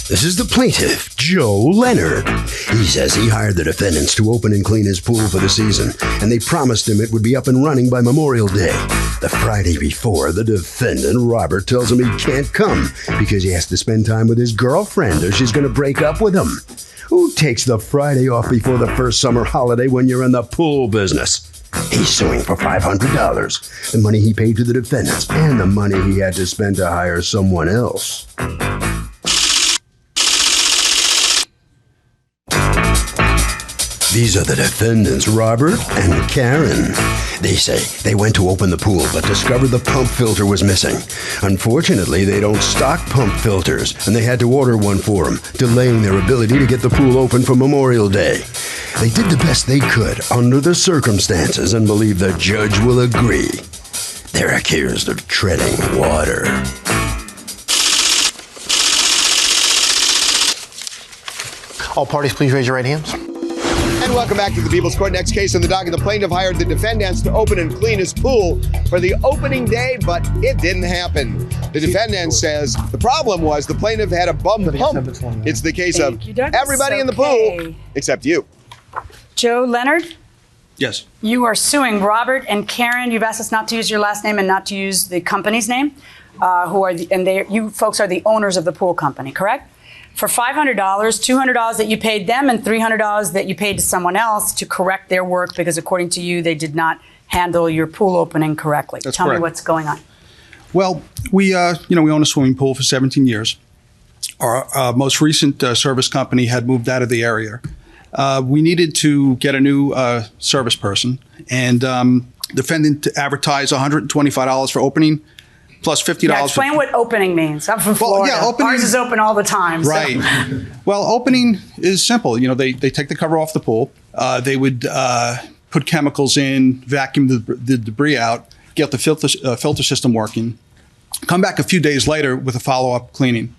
This is the plaintiff, Joe Leonard. He says he hired the defendants to open and clean his pool for the season, and they promised him it would be up and running by Memorial Day. The Friday before, the defendant, Robert, tells him he can't come because he has to spend time with his girlfriend or she's going to break up with him. Who takes the Friday off before the first summer holiday when you're in the pool business? He's suing for $500, the money he paid to the defendants and the money he had to spend to hire someone else. These are the defendants, Robert and Karen. They say they went to open the pool but discovered the pump filter was missing. Unfortunately, they don't stock pump filters, and they had to order one for them, delaying their ability to get the pool open for Memorial Day. They did the best they could under the circumstances and believe the judge will agree. They're accused of treading water. All parties, please raise your right hands. And welcome back to the People's Court. Next case on the docket, the plaintiff hired the defendants to open and clean his pool for the opening day, but it didn't happen. The defendant says the problem was the plaintiff had a bum pump. It's the case of everybody in the pool except you. Joe Leonard? Yes. You are suing Robert and Karen. You've asked us not to use your last name and not to use the company's name, you folks are the owners of the pool company, correct? For $500, $200 that you paid them, and $300 that you paid to someone else to correct their work because, according to you, they did not handle your pool opening correctly. That's Tell correct. me what's going on. Well, we own a swimming pool for 17 years. Our most recent service company had moved out of the area. We needed to get a new service person, and defendant advertised $125 for opening, plus $50. Yeah, explain what opening means. I'm from Florida. Yeah, opening, ours is open all the time. Right. So. Well, opening is simple. They take the cover off the pool. They would put chemicals in, vacuum the debris out, get the filter system working, come back a few days later with a follow-up cleaning,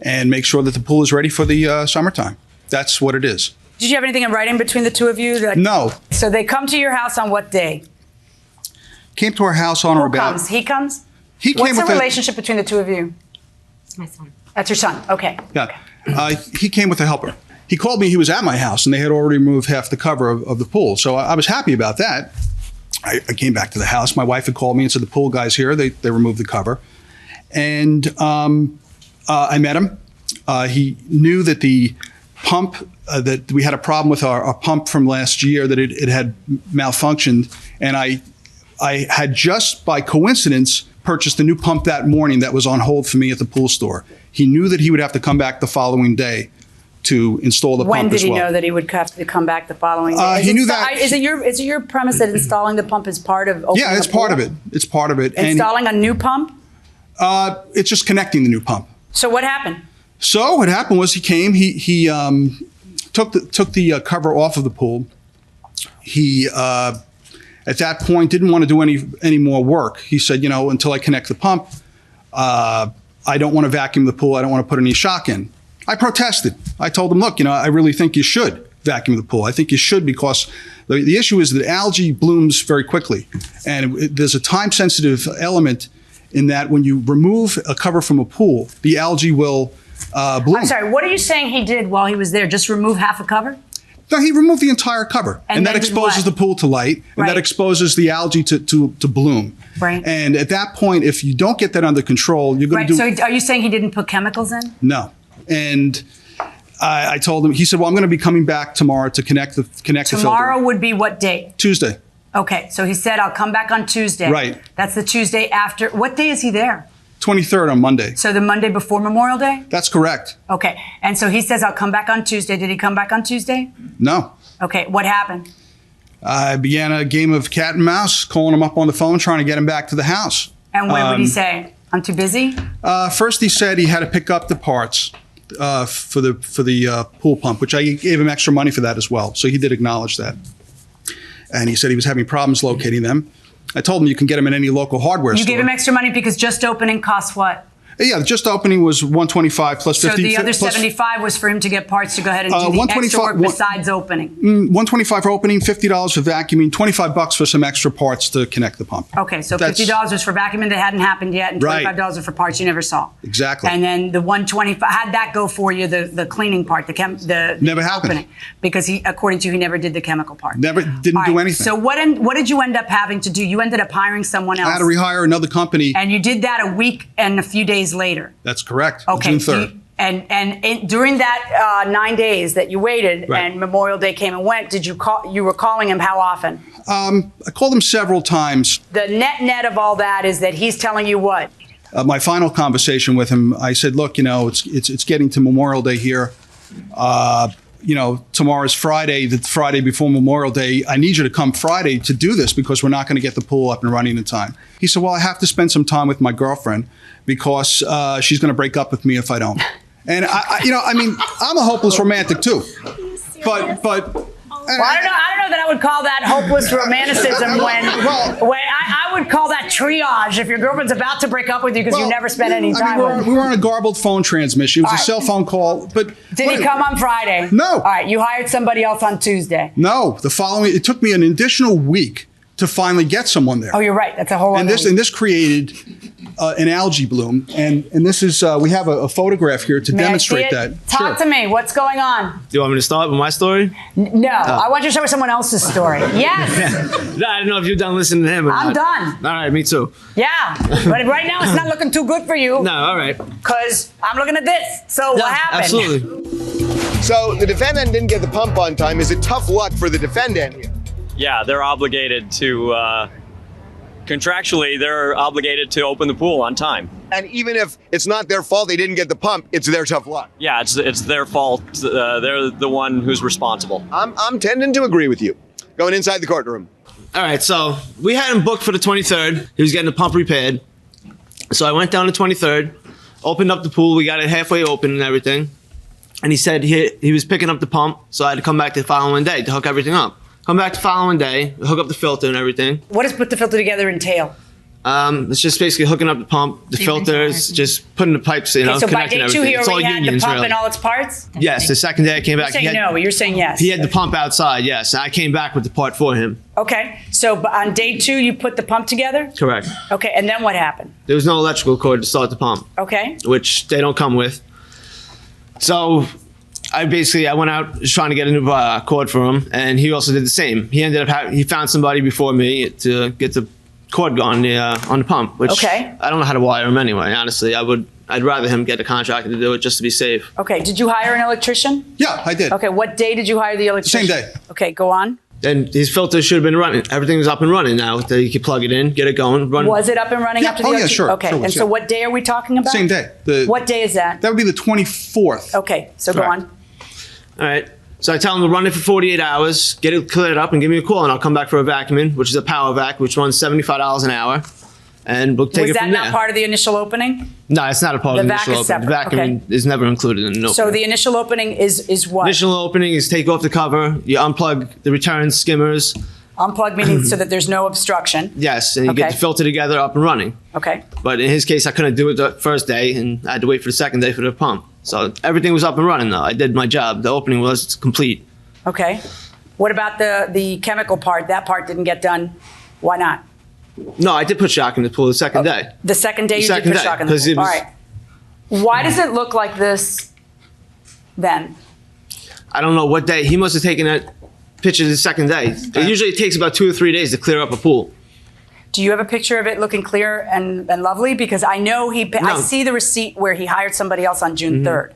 and make sure that the pool is ready for the summertime. That's what it is. Did you have anything in writing between the two of you? No. So they come to your house on what day? Came to our house on or about. Who comes? He comes? He came What's with the relationship between the two of you? It's my son. That's your son. Okay. Yeah. He came with a helper. He called me. He was at my house, and they had already removed half the cover of the pool. So I was happy about that. I came back to the house. My wife had called me and said, the pool guy's here. They removed the cover. And I met him. He knew that the pump, that we had a problem with our pump from last year, that it had malfunctioned. And I had just by coincidence purchased a new pump that morning that was on hold for me at the pool store. He knew that he would have to come back the following day to install the pump as well. When did he know that he would have to come back the following day? He knew that. Is it your premise that installing the pump is part of opening Yeah, it's the pool? part of it. It's part of it. Installing a new pump? It's just connecting the new pump. So what happened? So what happened was he came. He took the cover off of the pool. He at that point didn't want to do any more work. He said, until I connect the pump, I don't want to vacuum the pool. I don't want to put any shock in. I protested. I told him, look, I really think you should vacuum the pool. I think you should, because the issue is that algae blooms very quickly. And there's a time-sensitive element in that when you remove a cover from a pool, the algae will bloom. I'm sorry, what are you saying he did while he was there? Just remove half a cover? No, he removed the entire cover, and that exposes the pool to light, and that exposes the algae to bloom. Right. And at that point, if you don't get that under control, you're going to do. So are you saying he didn't put chemicals in? No. And I told him. He said, "Well, I'm going to be coming back tomorrow to connect the filter." Tomorrow would be what date? Tuesday. Okay, so he said, "I'll come back on Tuesday." Right. That's the Tuesday after. What day is he there? 23rd on Monday. So the Monday before Memorial Day? That's correct. Okay, and so he says, "I'll come back on Tuesday." Did he come back on Tuesday? No. Okay, what happened? I began a game of cat and mouse, calling him up on the phone, trying to get him back to the house. And what would he say? I'm too busy? First, he said he had to pick up the parts for the pool pump, which I gave him extra money for that as well. So he did acknowledge that. And he said he was having problems locating them. I told him you can get them in any local hardware store. You gave him extra money because just opening costs what? Yeah, just the opening was 125 plus 50. So the other plus, 75 was for him to get parts to go ahead and do the extra work besides opening. 125 for opening, $50 for vacuuming, $25 for some extra parts to connect the pump. Okay, so $50 was for vacuuming that hadn't happened yet, and $25 was for parts you never saw. Exactly. And then the 125, how'd that go for you? The cleaning part, the never happened. Opening, because according to you, he never did the chemical part. Never didn't do anything. So what did you end up having to do? You ended up hiring someone else. I had to rehire another company. And you did that a week and a few days later. That's correct. Okay. June 3rd. And during that 9 days that you waited and Memorial Day came and went, you were calling him how often? I called him several times. The net of all that is that he's telling you what? My final conversation with him, I said, look, it's getting to Memorial Day here. Tomorrow's Friday, the Friday before Memorial Day. I need you to come Friday to do this because we're not going to get the pool up and running in time. He said, well, I have to spend some time with my girlfriend because she's going to break up with me if I don't. And I'm a hopeless romantic too. But well, I don't know that I would call that hopeless romanticism when I would call that triage if your girlfriend's about to break up with you because you never spent any time with her. We were on a garbled phone transmission. It was a cell phone call. But did he come on Friday? No. All right, you hired somebody else on Tuesday. No, it took me an additional week to finally get someone there. Oh, you're right. That's a whole other and this created an algae bloom. And this is, we have a photograph here to demonstrate that. Talk to me. What's going on? Do you want me to start with my story? No, I want you to show me someone else's story. Yes. No, I don't know if you're done listening to him or I'm not. done. All right, me too. Yeah, but right now it's not looking too good for you. No, all right. Because I'm looking at this. So what happened? Absolutely. So the defendant didn't get the pump on time. Is it tough luck for the defendant here? Yeah, they're obligated to, contractually, they're obligated to open the pool on time. And even if it's not their fault they didn't get the pump, it's their tough luck. Yeah, it's their fault. They're the one who's responsible. I'm tending to agree with you. Going inside the courtroom. All right, so we had him booked for the 23rd. He was getting the pump repaired. So I went down the 23rd, opened up the pool. We got it halfway open and everything. And he said he was picking up the pump, so I had to come back the following day to hook everything up. Come back the following day, hook up the filter and everything. What does put the filter together entail? It's just basically hooking up the pump, the filters, just putting the pipes, So by connecting day 2 everything. he It's all already had the unions, pump really. and all its parts? Yes, the second day I came back. You're saying no, you're saying yes. He had the pump outside, yes. I came back with the part for him. Okay, so on day 2 you put the pump together? Correct. Okay, and then what happened? There was no electrical cord to start the pump. Okay. Which they don't come with. So I went out trying to get a new cord for him, and he also did the same. He ended up he found somebody before me to get the cord on the pump, which I don't know how to wire him anyway. Honestly, I'd rather him get a contractor to do it just to be safe. Okay, did you hire an electrician? Yeah, I did. Okay, what day did you hire the electrician? Same day. Okay, go on. And his filter should have been running. Everything was up and running now. You could plug it in, get it going, run. Was it up and running after the electrician? Sure. Okay, Sure was, and so what day are we talking about? Same day. What day is that? That would be the 24th. Okay, so go on. All right. So I tell him to run it for 48 hours, get it cleared up, and give me a call, and I'll come back for a vacuuming, which is a power vac, which runs $75 an hour, and we'll take it from there. Was that not part of the initial opening? No, it's not a part of the initial opening. The vacuuming is never included in an opening. So the initial opening is what? Initial opening is take off the cover, you unplug the return skimmers. Unplug meaning so that there's no obstruction. Yes, and you get the filter together up and running. Okay. But in his case, I couldn't do it the first day, and I had to wait for the second day for the pump. So everything was up and running, though. I did my job. The opening was complete. Okay. What about the chemical part? That part didn't get done. Why not? No, I did put shock in the pool the second day. The second day you did put shock in the pool. All right. Why does it look like this then? I don't know what day. He must have taken that picture the second day. It usually takes about 2 or 3 days to clear up a pool. Do you have a picture of it looking clear and lovely? Because I know I see the receipt where he hired somebody else on June 3rd.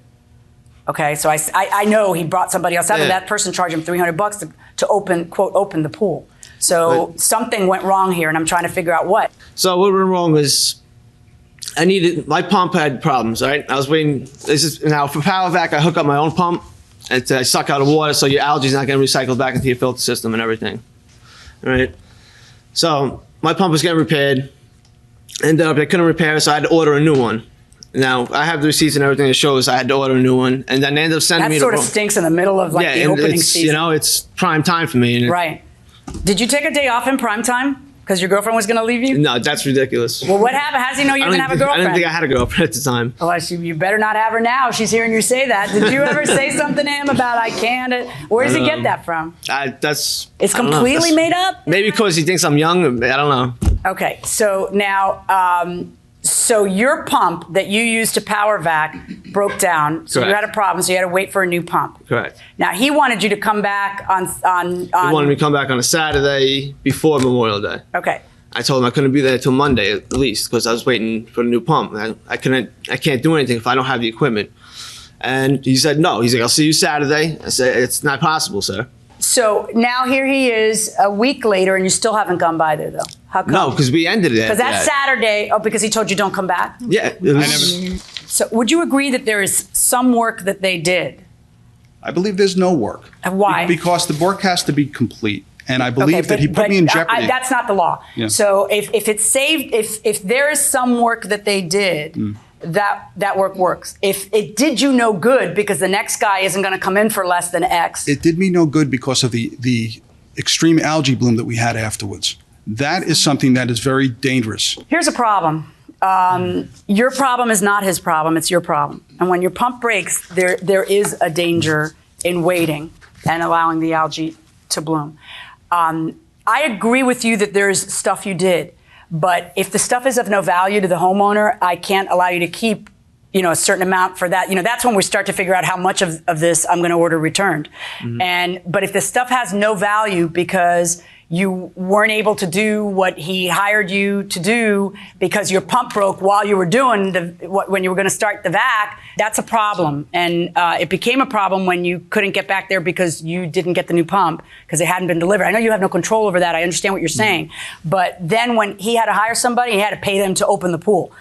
Okay, so I know he brought somebody else out, and that person charged him $300 to open, quote, open the pool. So something went wrong here, and I'm trying to figure out what. So what went wrong was my pump had problems, all right? I was waiting. Now for power vac, I hook up my own pump, and I suck out the water so your algae is not going to recycle back into your filter system and everything. All right? So my pump was getting repaired. Ended up I couldn't repair it, so I had to order a new one. Now, I have the receipts and everything that shows I had to order a new one, and then they ended up sending me... That sort of stinks in the middle of the opening season. You know, it's prime time for me. Right. Did you take a day off in prime time? Because your girlfriend was going to leave you? No, that's ridiculous. Well, what happened? How does he know you I didn't have a girlfriend? didn't think I had a girlfriend at the time. Well, you better not have her now. She's hearing you say that. Did you ever say something to him about I can't? Where does he get that from? It's completely made up? Maybe because he thinks I'm young. I don't know. Okay, so now, so your pump that you used to power vac broke down. So you Correct. had a problem. So you had to wait for a new pump. Correct. Now he wanted you to come back on. He wanted me to come back on a Saturday before Memorial Day. Okay. I told him I couldn't be there till Monday at least because I was waiting for the new pump. I can't do anything if I don't have the equipment. And he said no. He's like, I'll see you Saturday. I said, it's not possible, sir. So now here he is a week later, and you still haven't gone by there, though. How come? No, because we ended it. Because that's Saturday. Oh, because he told you don't come back? Yeah. So would you agree that there is some work that they did? I believe there's no work. Why? Because the work has to be complete. And I believe that he put me in jeopardy. That's not the law. Yeah. So if it's saved, if there is some work that they did, that work works. If it did you no good because the next guy isn't going to come in for less than X. It did me no good because of the extreme algae bloom that we had afterwards. That is something that is very dangerous. Here's a problem. Your problem is not his problem, it's your problem. And when your pump breaks, there is a danger in waiting and allowing the algae to bloom. I agree with you that there's stuff you did, but if the stuff is of no value to the homeowner, I can't allow you to keep, a certain amount for that. That's when we start to figure out how much of this I'm going to order returned. But if the stuff has no value because you weren't able to do what he hired you to do because your pump broke while you were doing when you were going to start the vac, that's a problem. And it became a problem when you couldn't get back there because you didn't get the new pump because it hadn't been delivered. I know you have no control over that. I understand what you're saying. But then when he had to hire somebody, he had to pay them to open the pool.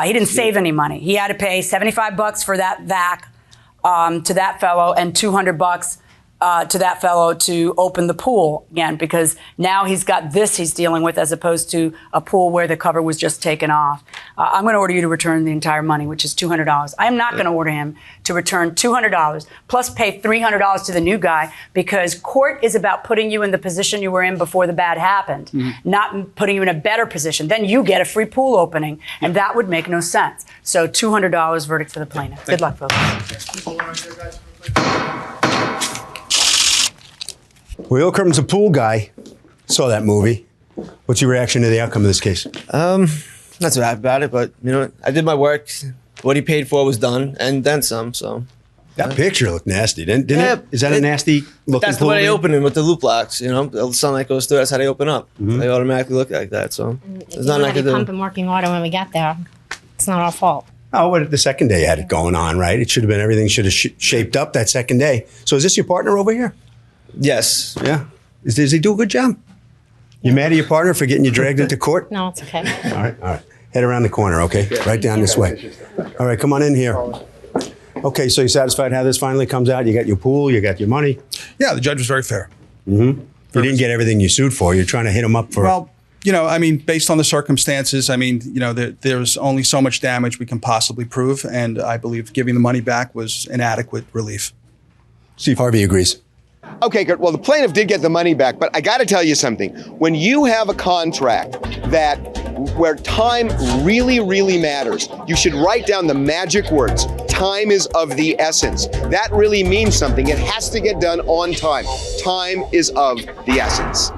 He didn't save any money. He had to pay $75 for that vac to that fellow and $200 to that fellow to open the pool again, because now he's got this he's dealing with as opposed to a pool where the cover was just taken off. I'm going to order you to return the entire money, which is $200. I am not going to order him to return $200 plus pay $300 to the new guy because court is about putting you in the position you were in before the bad happened, not putting you in a better position. Then you get a free pool opening, and that would make no sense. So $200 verdict for the plaintiff. Good luck, folks. Well, here comes a pool guy. Saw that movie. What's your reaction to the outcome of this case? Not so happy about it, but I did my work. What he paid for was done, and then some. So that picture looked nasty, didn't it? Is that a nasty looking? That's the way they open them with the loop locks. The sunlight goes through. That's how they open up. They automatically look like that. So there's nothing I could do. Pump in working order when we got there. It's not our fault. Oh, but the second day you had it going on, right? It should have been everything should have shaped up that second day. So is this your partner over here? Yes. Yeah. Does he do a good job? You mad at your partner for getting you dragged into court? No, it's okay. All right. Head around the corner, okay? Right down this way. All right, come on in here. Okay, so you satisfied how this finally comes out? You got your pool, you got your money? Yeah, the judge was very fair. You didn't get everything you sued for. You're trying to hit him up for... Well, based on the circumstances, there's only so much damage we can possibly prove, and I believe giving the money back was an adequate relief. Steve Harvey agrees. Okay, good. Well, the plaintiff did get the money back, but I got to tell you something. When you have a contract where time really, really matters, you should write down the magic words. Time is of the essence. That really means something. It has to get done on time. Time is of the essence.